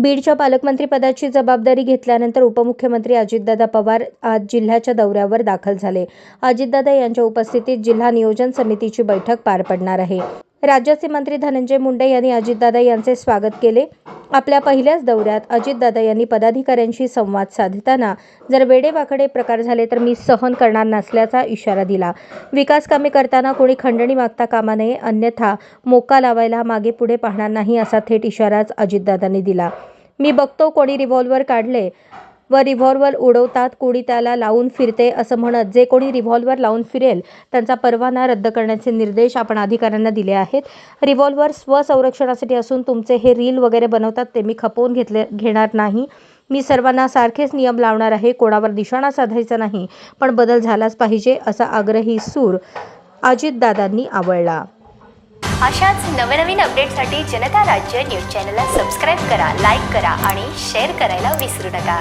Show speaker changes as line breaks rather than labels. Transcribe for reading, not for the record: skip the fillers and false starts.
बीडच्या पालकमंत्रीपदाची जबाबदारी घेतल्यानंतर उपमुख्यमंत्री अजितदादा पवार आज जिल्ह्याच्या दौऱ्यावर दाखल झाले. अजितदादा यांच्या उपस्थितीत जिल्हा नियोजन समितीची बैठक पार पडणार आहे. राज्याचे मंत्री धनंजय मुंडे यांनी अजितदादा यांचे स्वागत केले. आपल्या पहिल्याच दौऱ्यात अजितदादा यांनी पदाधिकाऱ्यांशी संवाद साधताना जर वेडेवाकडे प्रकार झाले तर मी सहन करणार नसल्याचा इशारा दिला. विकास कामे करताना कोणी खंडणी मागता कामा नये, अन्यथा मोका लावायला मागे पुढे पाहणार नाही असा थेट इशाराच अजितदादांनी दिला. मी बघतो कोणी रिव्हॉल्वर काढले व रिव्हॉल्वर उडवतात, कोणी त्याला लावून फिरते असं म्हणत जे कोणी रिव्हॉल्वर लावून फिरेल त्यांचा परवाना रद्द करण्याचे निर्देश आपण अधिकाऱ्यांना दिले आहेत. रिव्हॉल्वर स्वसंरक्षणासाठी असून तुमचे हे रील वगैरे बनवतात ते मी खपवून घेणार नाही. मी सर्वांना सारखेच नियम लावणार आहे. कोणावर निशाणा साधायचा नाही, पण बदल झालाच पाहिजे असा आग्रही सूर अजितदादांनी आवळला.
अशाच नवनवीन अपडेटसाठी जनता राज्य न्यूज चॅनलला सबस्क्राईब करा, लाईक करा आणि शेअर करायला विसरू नका.